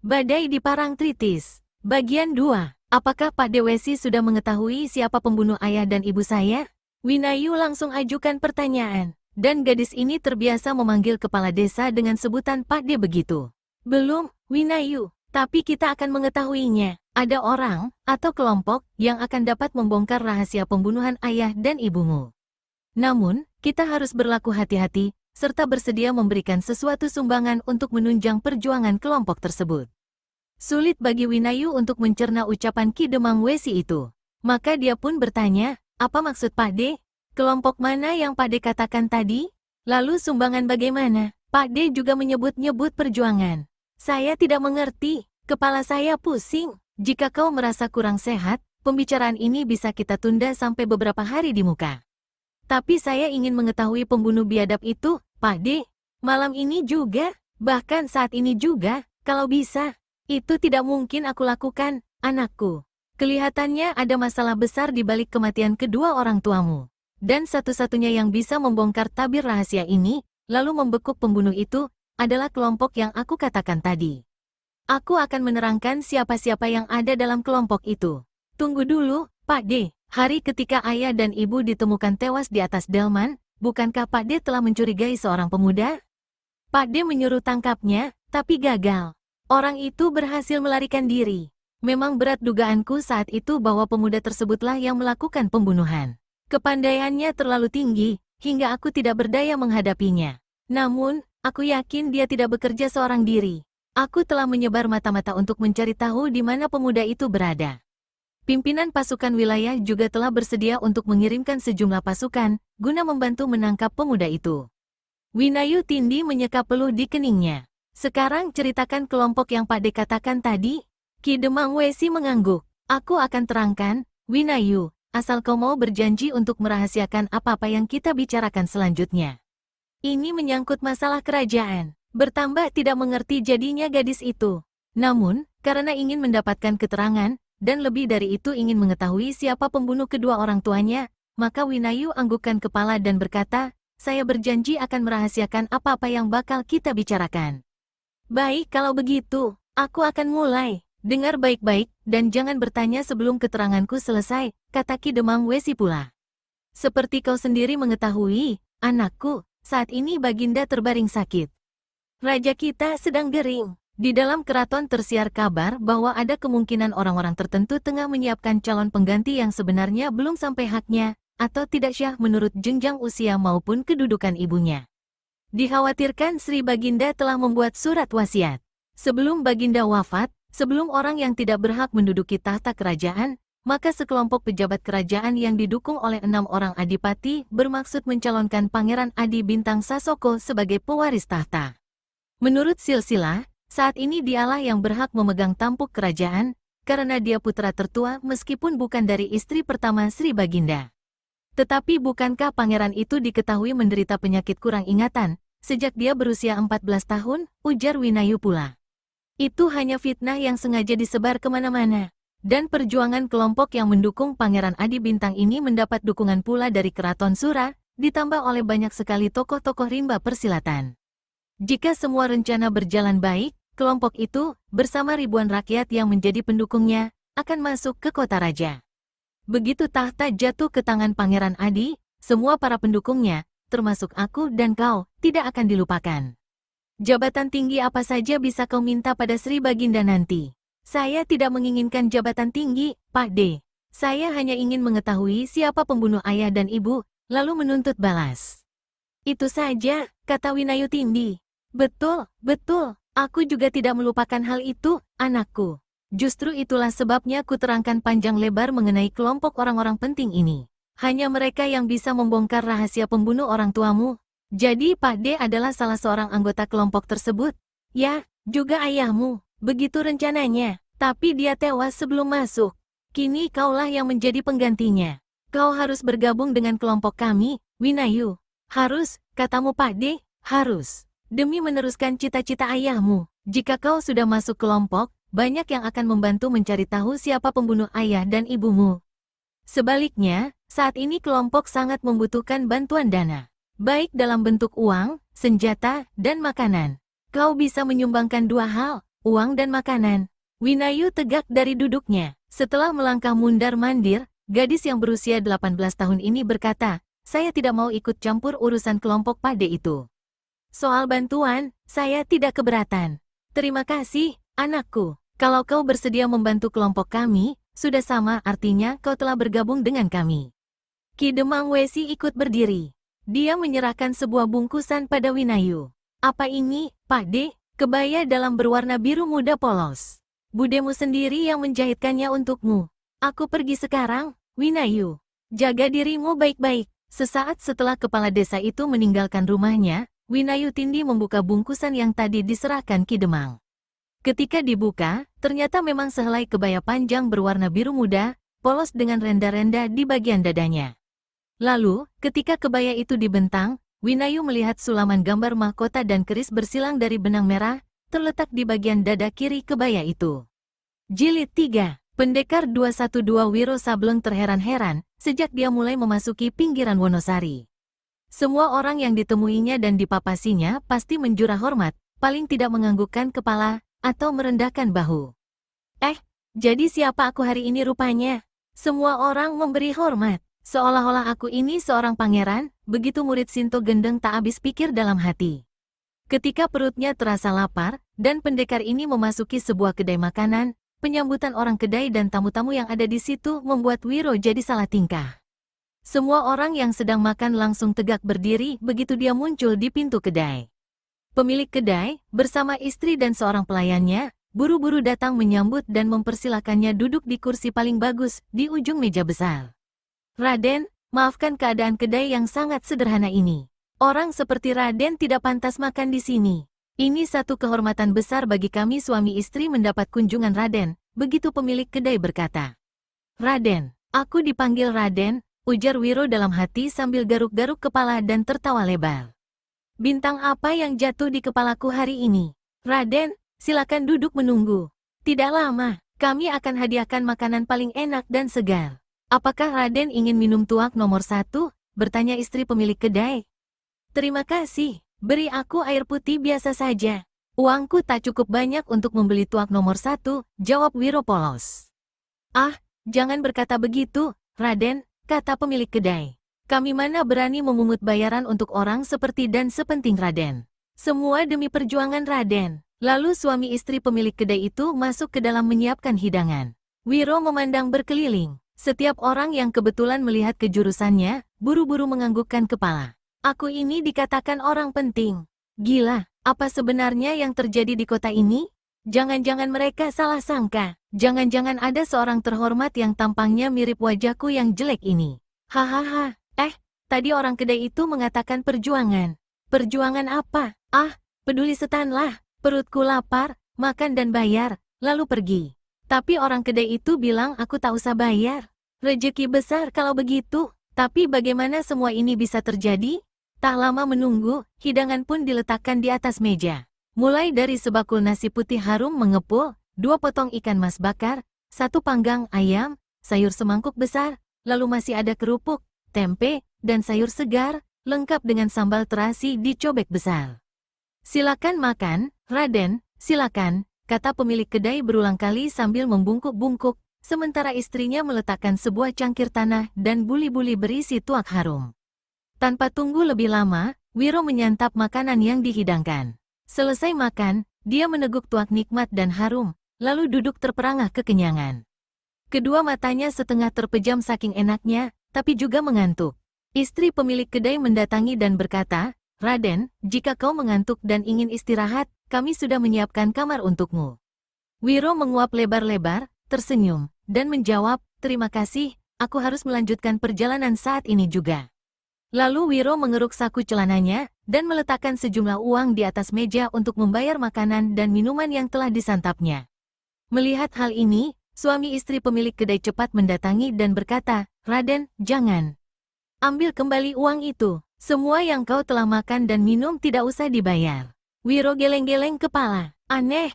Badai di Parangtritis. Bagian 2. Apakah Pak Dewesi sudah mengetahui siapa pembunuh ayah dan ibu saya? Winayu langsung ajukan pertanyaan. Dan gadis ini terbiasa memanggil kepala desa dengan sebutan Pak De begitu. Belum, Winayu. Tapi kita akan mengetahuinya. Ada orang atau kelompok yang akan dapat membongkar rahasia pembunuhan ayah dan ibumu. Namun, kita harus berlaku hati-hati, serta bersedia memberikan sesuatu sumbangan untuk menunjang perjuangan kelompok tersebut. Sulit bagi Winayu untuk mencerna ucapan Ki Demang Wesi itu. Maka dia pun bertanya, apa maksud Pak De? Kelompok mana yang Pak De katakan tadi? Lalu sumbangan bagaimana? Pak De juga menyebut-nyebut perjuangan. Saya tidak mengerti, kepala saya pusing. Jika kau merasa kurang sehat, pembicaraan ini bisa kita tunda sampai beberapa hari di muka. Tapi saya ingin mengetahui pembunuh biadab itu, Pak De. Malam ini juga, bahkan saat ini juga, kalau bisa. Itu tidak mungkin aku lakukan, anakku. Kelihatannya ada masalah besar di balik kematian kedua orang tuamu. Dan satu-satunya yang bisa membongkar tabir rahasia ini, lalu membekuk pembunuh itu, adalah kelompok yang aku katakan tadi. Aku akan menerangkan siapa-siapa yang ada dalam kelompok itu. Tunggu dulu, Pak De. Hari ketika ayah dan ibu ditemukan tewas di atas delman, bukankah Pak De telah mencurigai seorang pemuda? Pak De menyuruh tangkapnya, tapi gagal. Orang itu berhasil melarikan diri. Memang berat dugaanku saat itu bahwa pemuda tersebutlah yang melakukan pembunuhan. Kepandaiannya terlalu tinggi, hingga aku tidak berdaya menghadapinya. Namun, aku yakin dia tidak bekerja seorang diri. Aku telah menyebar mata-mata untuk mencari tahu di mana pemuda itu berada. Pimpinan pasukan wilayah juga telah bersedia untuk mengirimkan sejumlah pasukan, guna membantu menangkap pemuda itu. Winayu Tindi menyeka peluh di keningnya. Sekarang ceritakan kelompok yang Pak De katakan tadi. Ki Demang Wesi mengangguk. Aku akan terangkan, Winayu, asal kau mau berjanji untuk merahasiakan apa-apa yang kita bicarakan selanjutnya. Ini menyangkut masalah kerajaan. Bertambah tidak mengerti jadinya gadis itu. Namun, karena ingin mendapatkan keterangan, dan lebih dari itu ingin mengetahui siapa pembunuh kedua orang tuanya, maka Winayu anggukkan kepala dan berkata, saya berjanji akan merahasiakan apa-apa yang bakal kita bicarakan. Baik kalau begitu, aku akan mulai. Dengar baik-baik, dan jangan bertanya sebelum keteranganku selesai, kata Ki Demang Wesi pula. Seperti kau sendiri mengetahui, anakku, saat ini Baginda terbaring sakit. Raja kita sedang gering. Di dalam keraton tersiar kabar bahwa ada kemungkinan orang-orang tertentu tengah menyiapkan calon pengganti yang sebenarnya belum sampai haknya, atau tidak syah menurut jenjang usia maupun kedudukan ibunya. Dikhawatirkan Sri Baginda telah membuat surat wasiat. Sebelum Baginda wafat, sebelum orang yang tidak berhak menduduki tahta kerajaan, maka sekelompok pejabat kerajaan yang didukung oleh 6 orang adipati bermaksud mencalonkan Pangeran Adi Bintang Sasoko sebagai pewaris tahta. Menurut silsilah, saat ini dialah yang berhak memegang tampuk kerajaan, karena dia putra tertua meskipun bukan dari istri pertama Sri Baginda. Tetapi bukankah pangeran itu diketahui menderita penyakit kurang ingatan, sejak dia berusia 14 tahun, ujar Winayu pula. Itu hanya fitnah yang sengaja disebar kemana-mana. Dan perjuangan kelompok yang mendukung Pangeran Adi Bintang ini mendapat dukungan pula dari Keraton Sura, ditambah oleh banyak sekali tokoh-tokoh rimba persilatan. Jika semua rencana berjalan baik, kelompok itu, bersama ribuan rakyat yang menjadi pendukungnya, akan masuk ke kota raja. Begitu tahta jatuh ke tangan Pangeran Adi, semua para pendukungnya, termasuk aku dan kau, tidak akan dilupakan. Jabatan tinggi apa saja bisa kau minta pada Sri Baginda nanti? Saya tidak menginginkan jabatan tinggi, Pak De. Saya hanya ingin mengetahui siapa pembunuh ayah dan ibu, lalu menuntut balas. Itu saja, kata Winayu Tindi. Betul, betul. Aku juga tidak melupakan hal itu, anakku. Justru itulah sebabnya ku terangkan panjang lebar mengenai kelompok orang-orang penting ini. Hanya mereka yang bisa membongkar rahasia pembunuh orang tuamu. Jadi Pak De adalah salah seorang anggota kelompok tersebut. Ya, juga ayahmu. Begitu rencananya. Tapi dia tewas sebelum masuk. Kini kaulah yang menjadi penggantinya. Kau harus bergabung dengan kelompok kami, Winayu. Harus, katamu Pak De, harus. Demi meneruskan cita-cita ayahmu, jika kau sudah masuk kelompok, banyak yang akan membantu mencari tahu siapa pembunuh ayah dan ibumu. Sebaliknya, saat ini kelompok sangat membutuhkan bantuan dana, baik dalam bentuk uang, senjata, dan makanan. Kau bisa menyumbangkan dua hal, uang dan makanan. Winayu tegak dari duduknya. Setelah melangkah mundar-mandir, gadis yang berusia 18 tahun ini berkata, saya tidak mau ikut campur urusan kelompok pade itu. Soal bantuan, saya tidak keberatan. Terima kasih, anakku. Kalau kau bersedia membantu kelompok kami, sudah sama artinya kau telah bergabung dengan kami. Ki Demang Wesi ikut berdiri. Dia menyerahkan sebuah bungkusan pada Winayu. Apa ini, Pakde? Kebaya dalam berwarna biru muda polos. Budemu sendiri yang menjahitkannya untukmu. Aku pergi sekarang, Winayu. Jaga dirimu baik-baik. Sesaat setelah kepala desa itu meninggalkan rumahnya, Winayu Tindi membuka bungkusan yang tadi diserahkan Ki Demang. Ketika dibuka, ternyata memang sehelai kebaya panjang berwarna biru muda, polos dengan renda-renda di bagian dadanya. Lalu, ketika kebaya itu dibentang, Winayu melihat sulaman gambar mahkota dan keris bersilang dari benang merah, terletak di bagian dada kiri kebaya itu. Jilid 3, Pendekar 212 Wiro Sableng terheran-heran, sejak dia mulai memasuki pinggiran Wonosari. Semua orang yang ditemuinya dan dipapasinya pasti menjura hormat, paling tidak menganggukkan kepala, atau merendahkan bahu. Jadi siapa aku hari ini rupanya? Semua orang memberi hormat, seolah-olah aku ini seorang pangeran, begitu murid Sinto Gendeng tak habis pikir dalam hati. Ketika perutnya terasa lapar, dan pendekar ini memasuki sebuah kedai makanan, penyambutan orang kedai dan tamu-tamu yang ada di situ membuat Wiro jadi salah tingkah. Semua orang yang sedang makan langsung tegak berdiri begitu dia muncul di pintu kedai. Pemilik kedai, bersama istri dan seorang pelayannya, buru-buru datang menyambut dan mempersilakannya duduk di kursi paling bagus di ujung meja besar. Raden, maafkan keadaan kedai yang sangat sederhana ini. Orang seperti Raden tidak pantas makan di sini. Ini satu kehormatan besar bagi kami suami istri mendapat kunjungan Raden, begitu pemilik kedai berkata. Raden, aku dipanggil Raden, ujar Wiro dalam hati sambil garuk-garuk kepala dan tertawa lebar. Bintang apa yang jatuh di kepalaku hari ini? Raden, silakan duduk menunggu. Tidak lama, kami akan hadiahkan makanan paling enak dan segar. Apakah Raden ingin minum tuak nomor 1? Bertanya istri pemilik kedai. Terima kasih, beri aku air putih biasa saja. Uangku tak cukup banyak untuk membeli tuak nomor 1, jawab Wiro polos. Jangan berkata begitu, Raden, kata pemilik kedai. Kami mana berani memungut bayaran untuk orang seperti dan sepenting Raden. Semua demi perjuangan Raden. Lalu suami istri pemilik kedai itu masuk ke dalam menyiapkan hidangan. Wiro memandang berkeliling. Setiap orang yang kebetulan melihat kejurusannya, buru-buru menganggukkan kepala. Aku ini dikatakan orang penting. Gila, apa sebenarnya yang terjadi di kota ini? Jangan-jangan mereka salah sangka. Jangan-jangan ada seorang terhormat yang tampangnya mirip wajahku yang jelek ini. Hahaha, tadi orang kedai itu mengatakan perjuangan. Perjuangan apa? Peduli setanlah, perutku lapar, makan dan bayar, lalu pergi. Tapi orang kedai itu bilang aku tak usah bayar. Rezeki besar kalau begitu, tapi bagaimana semua ini bisa terjadi? Tak lama menunggu, hidangan pun diletakkan di atas meja. Mulai dari sebakul nasi putih harum mengepul, 2 potong ikan mas bakar, 1 panggang ayam, sayur semangkuk besar, lalu masih ada kerupuk, tempe, dan sayur segar, lengkap dengan sambal terasi di cobek besar. Silakan makan, Raden, silakan, kata pemilik kedai berulang kali sambil membungkuk-bungkuk, sementara istrinya meletakkan sebuah cangkir tanah dan buli-buli berisi tuak harum. Tanpa tunggu lebih lama, Wiro menyantap makanan yang dihidangkan. Selesai makan, dia meneguk tuak nikmat dan harum, lalu duduk terperangah kekenyangan. Kedua matanya setengah terpejam saking enaknya, tapi juga mengantuk. Istri pemilik kedai mendatangi dan berkata, Raden, jika kau mengantuk dan ingin istirahat, kami sudah menyiapkan kamar untukmu. Wiro menguap lebar-lebar, tersenyum, dan menjawab, terima kasih, aku harus melanjutkan perjalanan saat ini juga. Lalu Wiro mengeruk saku celananya, dan meletakkan sejumlah uang di atas meja untuk membayar makanan dan minuman yang telah disantapnya. Melihat hal ini, suami istri pemilik kedai cepat mendatangi dan berkata, Raden, jangan. Ambil kembali uang itu, semua yang kau telah makan dan minum tidak usah dibayar. Wiro geleng-geleng kepala, aneh,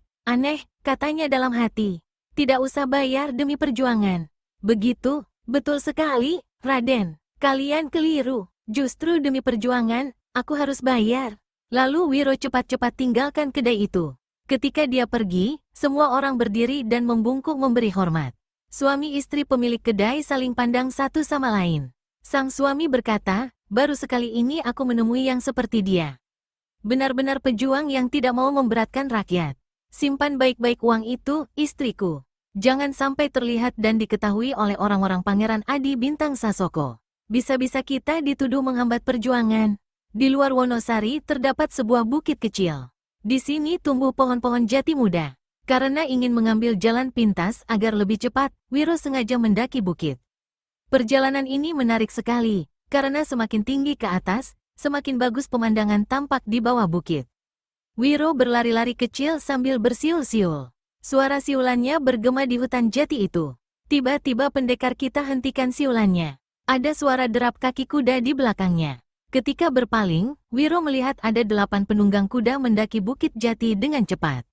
katanya dalam hati. Tidak usah bayar demi perjuangan. Begitu, betul sekali, Raden, kalian keliru. Justru demi perjuangan, aku harus bayar. Lalu Wiro cepat-cepat tinggalkan kedai itu. Ketika dia pergi, semua orang berdiri dan membungkuk memberi hormat. Suami istri pemilik kedai saling pandang satu sama lain. Sang suami berkata, baru sekali ini aku menemui yang seperti dia. Benar-benar pejuang yang tidak mau memberatkan rakyat. Simpan baik-baik uang itu, istriku. Jangan sampai terlihat dan diketahui oleh orang-orang Pangeran Adi Bintang Sasoko. Bisa-bisa kita dituduh menghambat perjuangan. Di luar Wonosari terdapat sebuah bukit kecil. Di sini tumbuh pohon-pohon jati muda. Karena ingin mengambil jalan pintas agar lebih cepat, Wiro sengaja mendaki bukit. Perjalanan ini menarik sekali, karena semakin tinggi ke atas, semakin bagus pemandangan tampak di bawah bukit. Wiro berlari-lari kecil sambil bersiul-siul. Suara siulannya bergema di hutan jati itu. Tiba-tiba pendekar kita hentikan siulannya. Ada suara derap kaki kuda di belakangnya. Ketika berpaling, Wiro melihat ada 8 penunggang kuda mendaki bukit jati dengan cepat.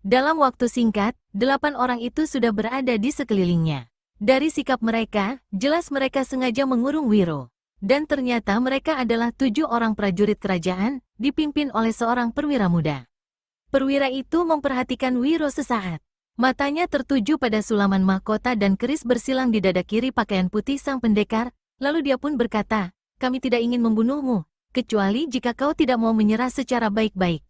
Dalam waktu singkat, 8 orang itu sudah berada di sekelilingnya. Dari sikap mereka, jelas mereka sengaja mengurung Wiro. Dan ternyata mereka adalah 7 orang prajurit kerajaan, dipimpin oleh seorang perwira muda. Perwira itu memperhatikan Wiro sesaat. Matanya tertuju pada sulaman mahkota dan keris bersilang di dada kiri pakaian putih sang pendekar, lalu dia pun berkata, kami tidak ingin membunuhmu, kecuali jika kau tidak mau menyerah secara baik-baik.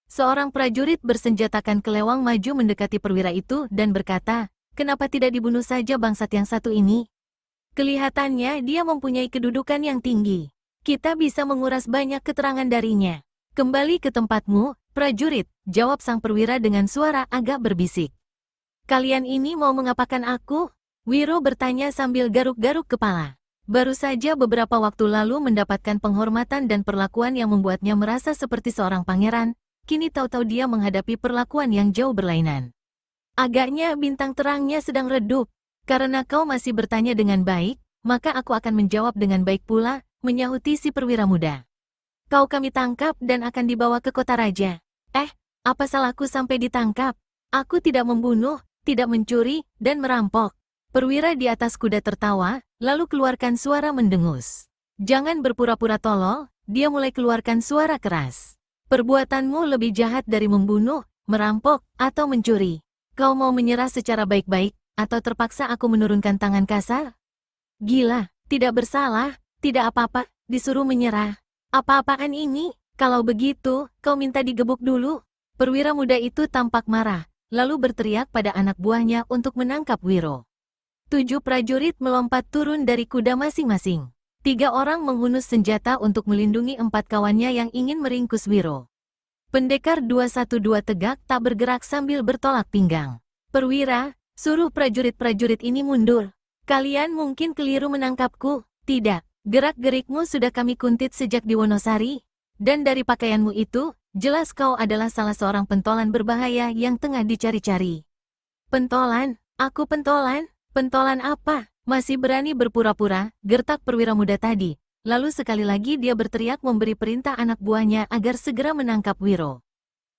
Seorang prajurit bersenjatakan kelewang maju mendekati perwira itu dan berkata, kenapa tidak dibunuh saja bangsat yang satu ini? Kelihatannya dia mempunyai kedudukan yang tinggi. Kita bisa menguras banyak keterangan darinya. Kembali ke tempatmu, prajurit, jawab sang perwira dengan suara agak berbisik. Kalian ini mau mengapakan aku? Wiro bertanya sambil garuk-garuk kepala. Baru saja beberapa waktu lalu mendapatkan penghormatan dan perlakuan yang membuatnya merasa seperti seorang pangeran, kini tahu-tahu dia menghadapi perlakuan yang jauh berlainan. Agaknya bintang terangnya sedang redup. Karena kau masih bertanya dengan baik, maka aku akan menjawab dengan baik pula, menyahuti si perwira muda. Kau kami tangkap dan akan dibawa ke kota raja. Apa salahku sampai ditangkap? Aku tidak membunuh, tidak mencuri, dan merampok. Perwira di atas kuda tertawa, lalu keluarkan suara mendengus. Jangan berpura-pura tolol, dia mulai keluarkan suara keras. Perbuatanmu lebih jahat dari membunuh, merampok, atau mencuri. Kau mau menyerah secara baik-baik, atau terpaksa aku menurunkan tangan kasar? Gila, tidak bersalah, tidak apa-apa, disuruh menyerah. Apa-apaan ini? Kalau begitu, kau minta digebuk dulu. Perwira muda itu tampak marah, lalu berteriak pada anak buahnya untuk menangkap Wiro. 7 prajurit melompat turun dari kuda masing-masing. 3 orang menghunus senjata untuk melindungi 4 kawannya yang ingin meringkus Wiro. Pendekar 212 tegak tak bergerak sambil bertolak pinggang. Perwira, suruh prajurit-prajurit ini mundur. Kalian mungkin keliru menangkapku. Tidak, gerak-gerikmu sudah kami kuntit sejak di Wonosari. Dan dari pakaianmu itu, jelas kau adalah salah seorang pentolan berbahaya yang tengah dicari-cari. Pentolan? Aku pentolan? Pentolan apa? Masih berani berpura-pura, gertak perwira muda tadi. Lalu sekali lagi dia berteriak memberi perintah anak buahnya agar segera menangkap Wiro.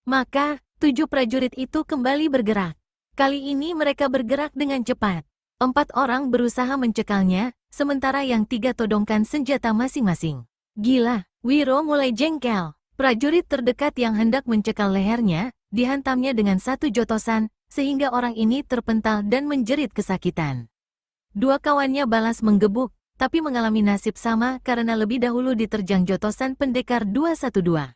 Maka, 7 prajurit itu kembali bergerak. Kali ini mereka bergerak dengan cepat. 4 orang berusaha mencekalnya, sementara yang 3 todongkan senjata masing-masing. Gila, Wiro mulai jengkel. Prajurit terdekat yang hendak mencekal lehernya, dihantamnya dengan satu jotosan, sehingga orang ini terpental dan menjerit kesakitan. 2 kawannya balas menggebuk, tapi mengalami nasib sama karena lebih dahulu diterjang jotosan pendekar 212.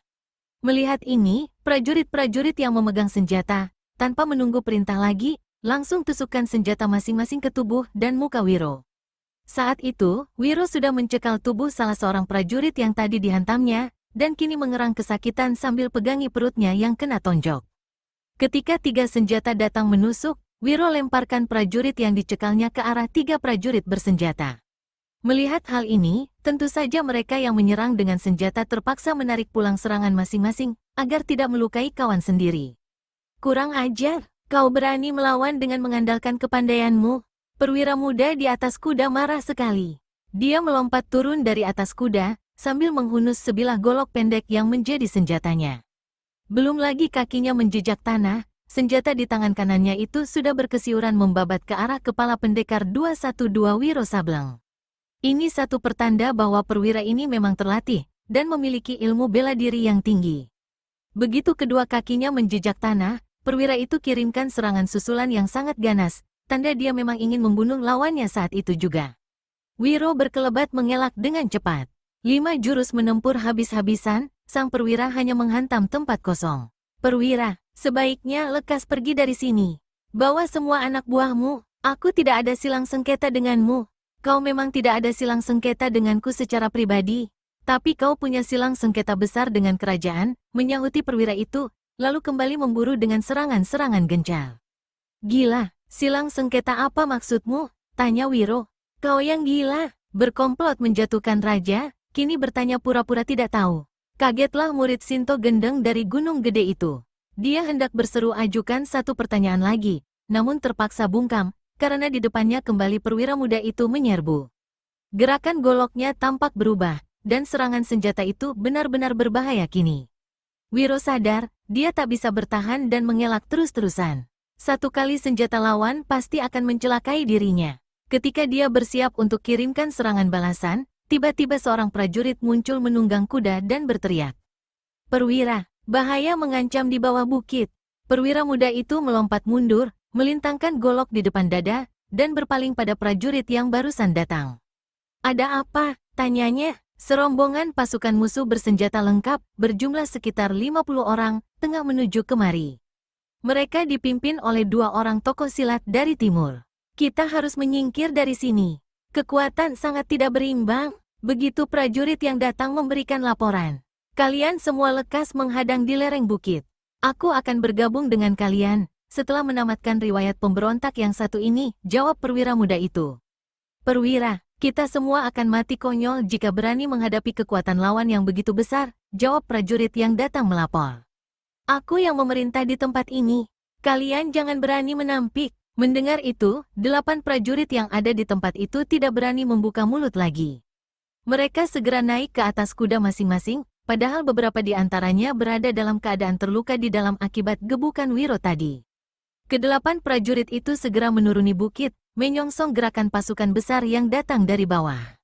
Melihat ini, prajurit-prajurit yang memegang senjata, tanpa menunggu perintah lagi, langsung tusukkan senjata masing-masing ke tubuh dan muka Wiro. Saat itu, Wiro sudah mencekal tubuh salah seorang prajurit yang tadi dihantamnya, dan kini mengerang kesakitan sambil pegangi perutnya yang kena tonjok. Ketika 3 senjata datang menusuk, Wiro lemparkan prajurit yang dicekalnya ke arah 3 prajurit bersenjata. Melihat hal ini, tentu saja mereka yang menyerang dengan senjata terpaksa menarik pulang serangan masing-masing, agar tidak melukai kawan sendiri. Kurang ajar, kau berani melawan dengan mengandalkan kepandaianmu. Perwira muda di atas kuda marah sekali. Dia melompat turun dari atas kuda, sambil menghunus sebilah golok pendek yang menjadi senjatanya. Belum lagi kakinya menjejak tanah, senjata di tangan kanannya itu sudah berkesiuran membabat ke arah kepala pendekar 212 Wiro Sableng. Ini satu pertanda bahwa perwira ini memang terlatih, dan memiliki ilmu bela diri yang tinggi. Begitu kedua kakinya menjejak tanah, perwira itu kirimkan serangan susulan yang sangat ganas, tanda dia memang ingin membunuh lawannya saat itu juga. Wiro berkelebat mengelak dengan cepat. 5 jurus menempur habis-habisan, sang perwira hanya menghantam tempat kosong. Perwira, sebaiknya lekas pergi dari sini. Bawa semua anak buahmu, aku tidak ada silang sengketa denganmu. Kau memang tidak ada silang sengketa denganku secara pribadi. Tapi kau punya silang sengketa besar dengan kerajaan, menyahuti perwira itu, lalu kembali memburu dengan serangan-serangan gencar. Gila, silang sengketa apa maksudmu? Tanya Wiro. Kau yang gila, berkomplot menjatuhkan raja, kini bertanya pura-pura tidak tahu. Kagetlah murid Sinto Gendeng dari Gunung Gede itu. Dia hendak berseru ajukan satu pertanyaan lagi, namun terpaksa bungkam, karena di depannya kembali perwira muda itu menyerbu. Gerakan goloknya tampak berubah, dan serangan senjata itu benar-benar berbahaya kini. Wiro sadar, dia tak bisa bertahan dan mengelak terus-terusan. Satu kali senjata lawan pasti akan mencelakai dirinya. Ketika dia bersiap untuk kirimkan serangan balasan, tiba-tiba seorang prajurit muncul menunggang kuda dan berteriak. Perwira, bahaya mengancam di bawah bukit. Perwira muda itu melompat mundur, melintangkan golok di depan dada, dan berpaling pada prajurit yang barusan datang. Ada apa? Tanyanya. Serombongan pasukan musuh bersenjata lengkap, berjumlah sekitar 50 orang, tengah menuju kemari. Mereka dipimpin oleh 2 orang tokoh silat dari timur. Kita harus menyingkir dari sini. Kekuatan sangat tidak berimbang. Begitu prajurit yang datang memberikan laporan. Kalian semua lekas menghadang di lereng bukit. Aku akan bergabung dengan kalian. Setelah menamatkan riwayat pemberontak yang satu ini, jawab perwira muda itu. Perwira, kita semua akan mati konyol jika berani menghadapi kekuatan lawan yang begitu besar, jawab prajurit yang datang melapor. Aku yang memerintah di tempat ini. Kalian jangan berani menampik. Mendengar itu, 8 prajurit yang ada di tempat itu tidak berani membuka mulut lagi. Mereka segera naik ke atas kuda masing-masing, padahal beberapa di antaranya berada dalam keadaan terluka di dalam akibat gebukan Wiro tadi. Ke-8 prajurit itu segera menuruni bukit, menyongsong gerakan pasukan besar yang datang dari bawah.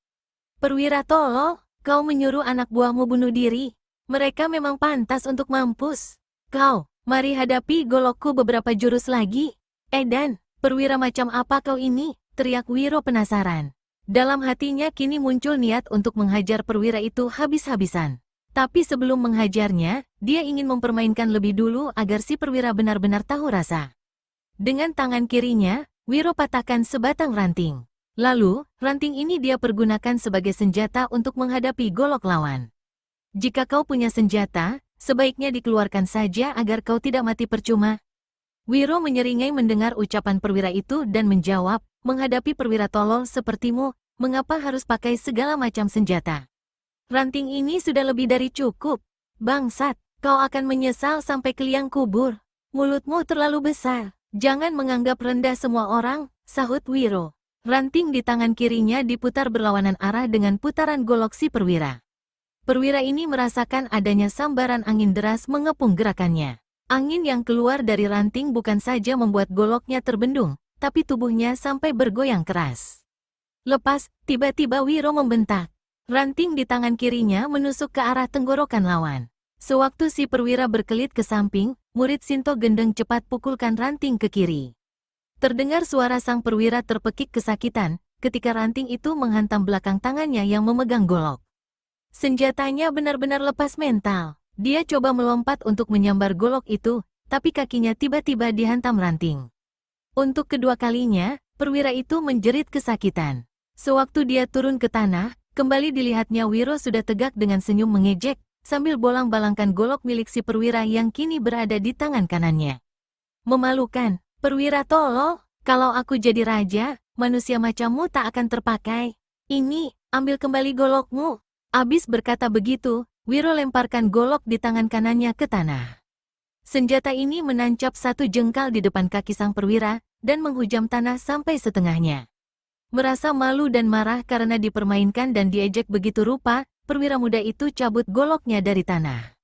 Perwira tolol, kau menyuruh anak buahmu bunuh diri. Mereka memang pantas untuk mampus. Kau, mari hadapi golokku beberapa jurus lagi. Edan, perwira macam apa kau ini? Teriak Wiro penasaran. Dalam hatinya kini muncul niat untuk menghajar perwira itu habis-habisan. Tapi sebelum menghajarnya, dia ingin mempermainkan lebih dulu agar si perwira benar-benar tahu rasa. Dengan tangan kirinya, Wiro patahkan sebatang ranting. Lalu, ranting ini dia pergunakan sebagai senjata untuk menghadapi golok lawan. Jika kau punya senjata, sebaiknya dikeluarkan saja agar kau tidak mati percuma. Wiro menyeringai mendengar ucapan perwira itu dan menjawab, menghadapi perwira tolol sepertimu, mengapa harus pakai segala macam senjata? Ranting ini sudah lebih dari cukup. Bangsat, kau akan menyesal sampai ke liang kubur. Mulutmu terlalu besar. Jangan menganggap rendah semua orang, sahut Wiro. Ranting di tangan kirinya diputar berlawanan arah dengan putaran golok si perwira. Perwira ini merasakan adanya sambaran angin deras mengepung gerakannya. Angin yang keluar dari ranting bukan saja membuat goloknya terbendung, tapi tubuhnya sampai bergoyang keras. Lepas, tiba-tiba Wiro membentak. Ranting di tangan kirinya menusuk ke arah tenggorokan lawan. Sewaktu si perwira berkelit ke samping, murid Sinto Gendeng cepat pukulkan ranting ke kiri. Terdengar suara sang perwira terpekik kesakitan, ketika ranting itu menghantam belakang tangannya yang memegang golok. Senjatanya benar-benar lepas mental. Dia coba melompat untuk menyambar golok itu, tapi kakinya tiba-tiba dihantam ranting. Untuk kedua kalinya, perwira itu menjerit kesakitan. Sewaktu dia turun ke tanah, kembali dilihatnya Wiro sudah tegak dengan senyum mengejek, sambil bolang-balangkan golok milik si perwira yang kini berada di tangan kanannya. Memalukan, perwira tolol, kalau aku jadi raja, manusia macammu tak akan terpakai. Ini, ambil kembali golokmu. Abis berkata begitu, Wiro lemparkan golok di tangan kanannya ke tanah. Senjata ini menancap satu jengkal di depan kaki sang perwira, dan menghujam tanah sampai setengahnya. Merasa malu dan marah karena dipermainkan dan diejek begitu rupa, perwira muda itu cabut goloknya dari tanah.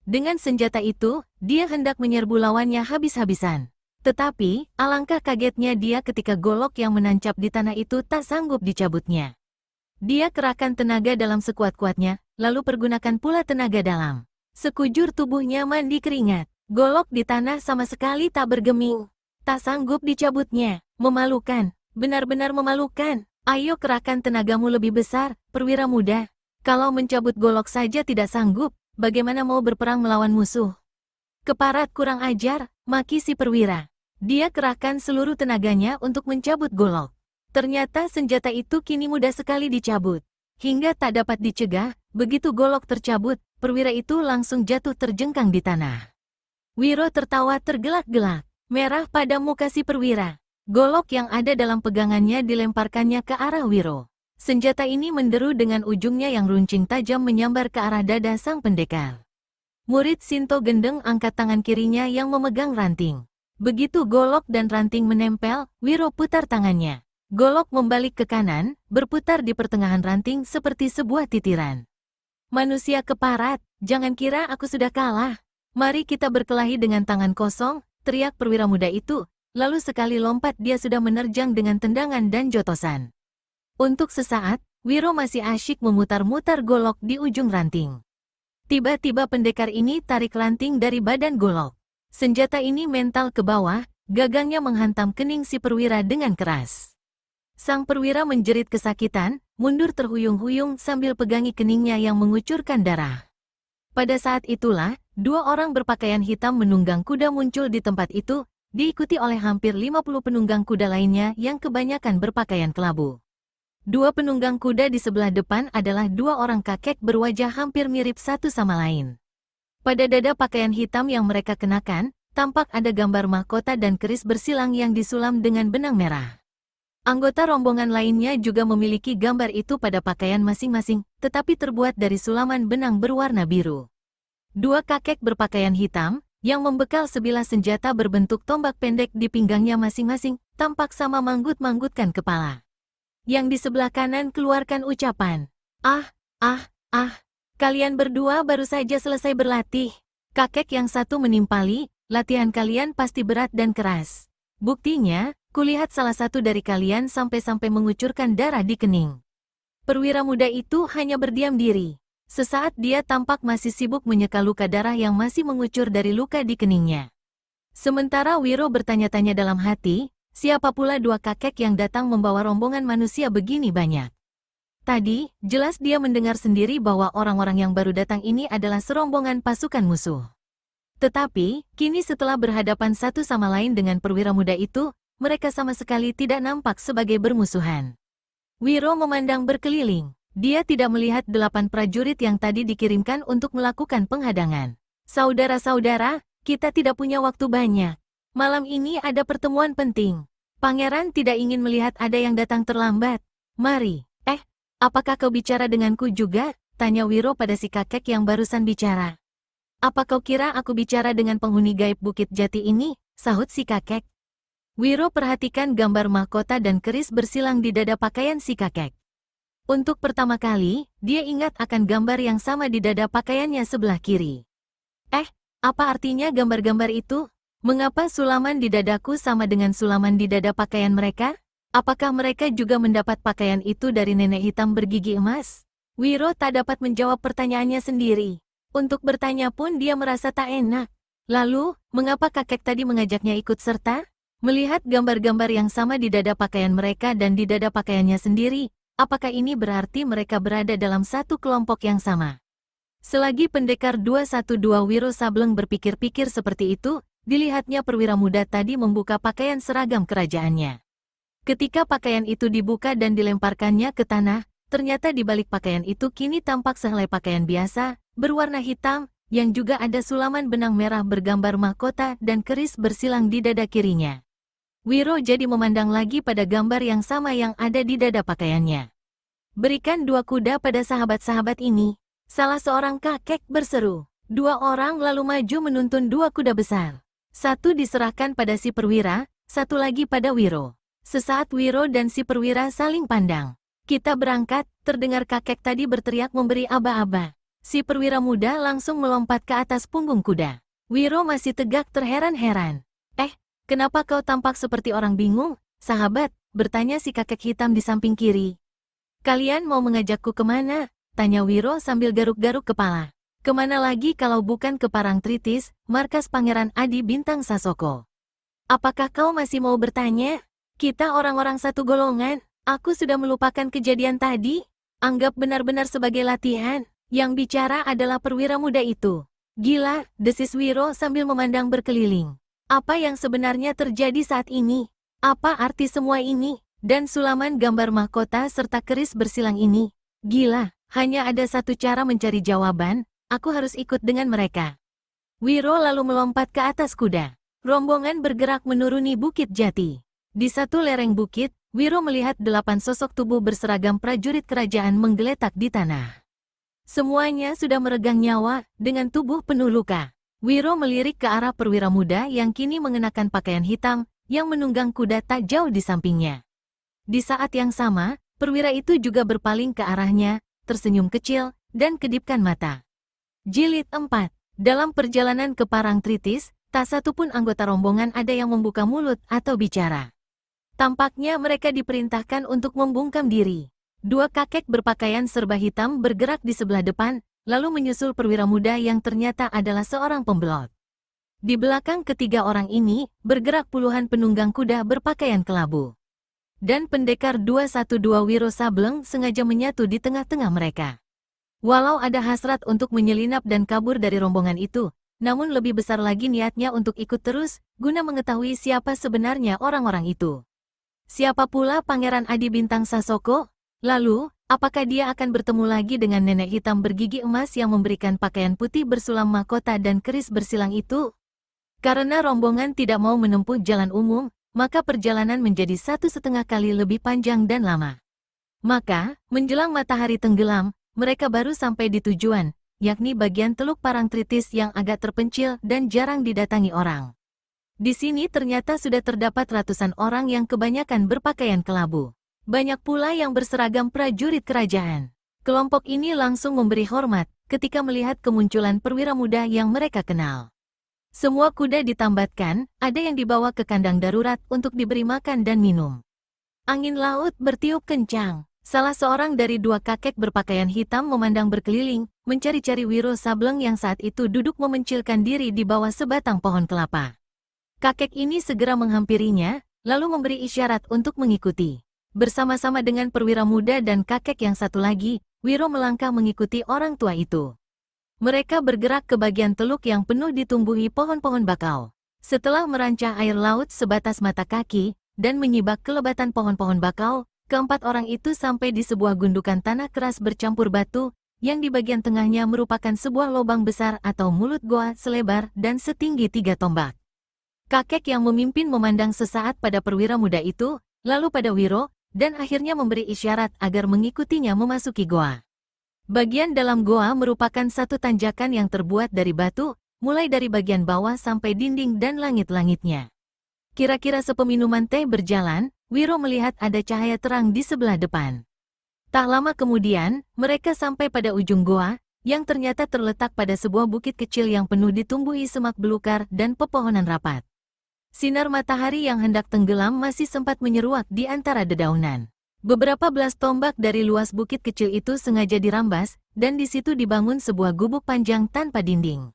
Dengan senjata itu, dia hendak menyerbu lawannya habis-habisan. Tetapi, alangkah kagetnya dia ketika golok yang menancap di tanah itu tak sanggup dicabutnya. Dia kerahkan tenaga dalam sekuat-kuatnya, lalu pergunakan pula tenaga dalam. Sekujur tubuhnya mandi keringat. Golok di tanah sama sekali tak bergeming. Tak sanggup dicabutnya. Memalukan. Benar-benar memalukan. Ayo kerahkan tenagamu lebih besar, perwira muda. Kalau mencabut golok saja tidak sanggup, bagaimana mau berperang melawan musuh? Keparat kurang ajar, maki si perwira. Dia kerahkan seluruh tenaganya untuk mencabut golok. Ternyata senjata itu kini mudah sekali dicabut. Hingga tak dapat dicegah, begitu golok tercabut, perwira itu langsung jatuh terjengkang di tanah. Wiro tertawa tergelak-gelak, merah pada muka si perwira. Golok yang ada dalam pegangannya dilemparkannya ke arah Wiro. Senjata ini menderu dengan ujungnya yang runcing tajam menyambar ke arah dada sang pendekar. Murid Sinto Gendeng angkat tangan kirinya yang memegang ranting. Begitu golok dan ranting menempel, Wiro putar tangannya. Golok membalik ke kanan, berputar di pertengahan ranting seperti sebuah titiran. Manusia keparat, jangan kira aku sudah kalah. Mari kita berkelahi dengan tangan kosong, teriak perwira muda itu. Lalu sekali lompat dia sudah menerjang dengan tendangan dan jotosan. Untuk sesaat, Wiro masih asyik memutar-mutar golok di ujung ranting. Tiba-tiba pendekar ini tarik ranting dari badan golok. Senjata ini mental ke bawah, gagangnya menghantam kening si perwira dengan keras. Sang perwira menjerit kesakitan, mundur terhuyung-huyung sambil pegangi keningnya yang mengucurkan darah. Pada saat itulah, dua orang berpakaian hitam menunggang kuda muncul di tempat itu, diikuti oleh hampir 50 penunggang kuda lainnya yang kebanyakan berpakaian kelabu. Dua penunggang kuda di sebelah depan adalah dua orang kakek berwajah hampir mirip satu sama lain. Pada dada pakaian hitam yang mereka kenakan, tampak ada gambar mahkota dan keris bersilang yang disulam dengan benang merah. Anggota rombongan lainnya juga memiliki gambar itu pada pakaian masing-masing, tetapi terbuat dari sulaman benang berwarna biru. Dua kakek berpakaian hitam, yang membekal sebilah senjata berbentuk tombak pendek di pinggangnya masing-masing, tampak sama manggut-manggutkan kepala. Yang di sebelah kanan keluarkan ucapan, "Ah, kalian berdua baru saja selesai berlatih." Kakek yang satu menimpali, "Latihan kalian pasti berat dan keras. Buktinya, kulihat salah satu dari kalian sampai-sampai mengucurkan darah di kening." Perwira muda itu hanya berdiam diri. Sesaat dia tampak masih sibuk menyeka luka darah yang masih mengucur dari luka di keningnya. Sementara Wiro bertanya-tanya dalam hati, siapa pula dua kakek yang datang membawa rombongan manusia begini banyak. Tadi, jelas dia mendengar sendiri bahwa orang-orang yang baru datang ini adalah serombongan pasukan musuh. Tetapi, kini setelah berhadapan satu sama lain dengan perwira muda itu, mereka sama sekali tidak nampak sebagai bermusuhan. Wiro memandang berkeliling. Dia tidak melihat 8 prajurit yang tadi dikirimkan untuk melakukan penghadangan. "Saudara-saudara, kita tidak punya waktu banyak. Malam ini ada pertemuan penting. Pangeran tidak ingin melihat ada yang datang terlambat. Mari." Apakah kau bicara denganku juga?" tanya Wiro pada si kakek yang barusan bicara. "Apa kau kira aku bicara dengan penghuni gaib Bukit Jati ini?" sahut si kakek. Wiro perhatikan gambar mahkota dan keris bersilang di dada pakaian si kakek. Untuk pertama kali, dia ingat akan gambar yang sama di dada pakaiannya sebelah kiri. Apa artinya gambar-gambar itu? Mengapa sulaman di dadaku sama dengan sulaman di dada pakaian mereka? Apakah mereka juga mendapat pakaian itu dari nenek hitam bergigi emas? Wiro tak dapat menjawab pertanyaannya sendiri. Untuk bertanya pun dia merasa tak enak. Lalu, mengapa kakek tadi mengajaknya ikut serta? Melihat gambar-gambar yang sama di dada pakaian mereka dan di dada pakaiannya sendiri, apakah ini berarti mereka berada dalam satu kelompok yang sama? Selagi pendekar 212 Wiro Sableng berpikir-pikir seperti itu, dilihatnya perwira muda tadi membuka pakaian seragam kerajaannya. Ketika pakaian itu dibuka dan dilemparkannya ke tanah, ternyata di balik pakaian itu kini tampak sehelai pakaian biasa, berwarna hitam, yang juga ada sulaman benang merah bergambar mahkota dan keris bersilang di dada kirinya. Wiro jadi memandang lagi pada gambar yang sama yang ada di dada pakaiannya. "Berikan 2 kuda pada sahabat-sahabat ini," salah seorang kakek berseru. 2 orang lalu maju menuntun 2 kuda besar. Satu diserahkan pada si perwira, satu lagi pada Wiro. Sesaat Wiro dan si perwira saling pandang. "Kita berangkat," terdengar kakek tadi berteriak memberi aba-aba. Si perwira muda langsung melompat ke atas punggung kuda. Wiro masih tegak terheran-heran. "Kenapa kau tampak seperti orang bingung, sahabat?" bertanya si kakek hitam di samping kiri. "Kalian mau mengajakku kemana?" tanya Wiro sambil garuk-garuk kepala. Kemana lagi kalau bukan ke Parangtritis, markas Pangeran Adi Bintang Sasoko? Apakah kau masih mau bertanya? Kita orang-orang satu golongan. Aku sudah melupakan kejadian tadi. Anggap benar-benar sebagai latihan. Yang bicara adalah perwira muda itu. Gila, desis Wiro sambil memandang berkeliling. Apa yang sebenarnya terjadi saat ini? Apa arti semua ini? Dan sulaman gambar mahkota serta keris bersilang ini. Gila, hanya ada satu cara mencari jawaban. Aku harus ikut dengan mereka. Wiro lalu melompat ke atas kuda. Rombongan bergerak menuruni Bukit Jati. Di satu lereng bukit, Wiro melihat 8 sosok tubuh berseragam prajurit kerajaan menggeletak di tanah. Semuanya sudah meregang nyawa, dengan tubuh penuh luka. Wiro melirik ke arah perwira muda yang kini mengenakan pakaian hitam, yang menunggang kuda tak jauh di sampingnya. Di saat yang sama, perwira itu juga berpaling ke arahnya, tersenyum kecil, dan kedipkan mata. Jilid 4. Dalam perjalanan ke Parangtritis, tak satu pun anggota rombongan ada yang membuka mulut atau bicara. Tampaknya mereka diperintahkan untuk membungkam diri. 2 kakek berpakaian serba hitam bergerak di sebelah depan, lalu menyusul perwira muda yang ternyata adalah seorang pembelot. Di belakang ketiga orang ini, bergerak puluhan penunggang kuda berpakaian kelabu. Dan pendekar 212 Wiro Sableng sengaja menyatu di tengah-tengah mereka. Walau ada hasrat untuk menyelinap dan kabur dari rombongan itu, namun lebih besar lagi niatnya untuk ikut terus, guna mengetahui siapa sebenarnya orang-orang itu. Siapa pula Pangeran Adi Bintang Sasoko? Lalu, apakah dia akan bertemu lagi dengan nenek hitam bergigi emas yang memberikan pakaian putih bersulam mahkota dan keris bersilang itu? Karena rombongan tidak mau menempuh jalan umum, maka perjalanan menjadi 1,5 kali lebih panjang dan lama. Maka, menjelang matahari tenggelam, mereka baru sampai di tujuan, yakni bagian Teluk Parangtritis yang agak terpencil dan jarang didatangi orang. Di sini ternyata sudah terdapat ratusan orang yang kebanyakan berpakaian kelabu. Banyak pula yang berseragam prajurit kerajaan. Kelompok ini langsung memberi hormat ketika melihat kemunculan perwira muda yang mereka kenal. Semua kuda ditambatkan, ada yang dibawa ke kandang darurat untuk diberi makan dan minum. Angin laut bertiup kencang. Salah seorang dari 2 kakek berpakaian hitam memandang berkeliling, mencari-cari Wiro Sableng yang saat itu duduk memencilkan diri di bawah sebatang pohon kelapa. Kakek ini segera menghampirinya, lalu memberi isyarat untuk mengikuti. Bersama-sama dengan perwira muda dan kakek yang satu lagi, Wiro melangkah mengikuti orang tua itu. Mereka bergerak ke bagian teluk yang penuh ditumbuhi pohon-pohon bakau. Setelah merancah air laut sebatas mata kaki, dan menyibak kelebatan pohon-pohon bakau, keempat orang itu sampai di sebuah gundukan tanah keras bercampur batu, yang di bagian tengahnya merupakan sebuah lubang besar atau mulut goa selebar dan setinggi 3 tombak. Kakek yang memimpin memandang sesaat pada perwira muda itu, lalu pada Wiro, dan akhirnya memberi isyarat agar mengikutinya memasuki goa. Bagian dalam goa merupakan satu tanjakan yang terbuat dari batu, mulai dari bagian bawah sampai dinding dan langit-langitnya. Kira-kira sepeminuman teh berjalan, Wiro melihat ada cahaya terang di sebelah depan. Tak lama kemudian, mereka sampai pada ujung goa, yang ternyata terletak pada sebuah bukit kecil yang penuh ditumbuhi semak belukar dan pepohonan rapat. Sinar matahari yang hendak tenggelam masih sempat menyeruak di antara dedaunan. Beberapa belas tombak dari luas bukit kecil itu sengaja dirambas, dan di situ dibangun sebuah gubuk panjang tanpa dinding.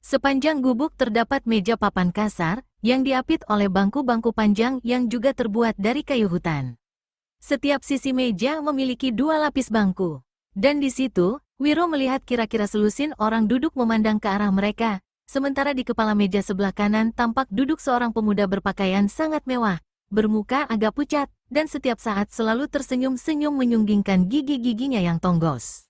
Sepanjang gubuk terdapat meja papan kasar, yang diapit oleh bangku-bangku panjang yang juga terbuat dari kayu hutan. Setiap sisi meja memiliki 2 lapis bangku. Dan di situ, Wiro melihat kira-kira selusin orang duduk memandang ke arah mereka, sementara di kepala meja sebelah kanan tampak duduk seorang pemuda berpakaian sangat mewah, bermuka agak pucat, dan setiap saat selalu tersenyum-senyum menyunggingkan gigi-giginya yang tonggos.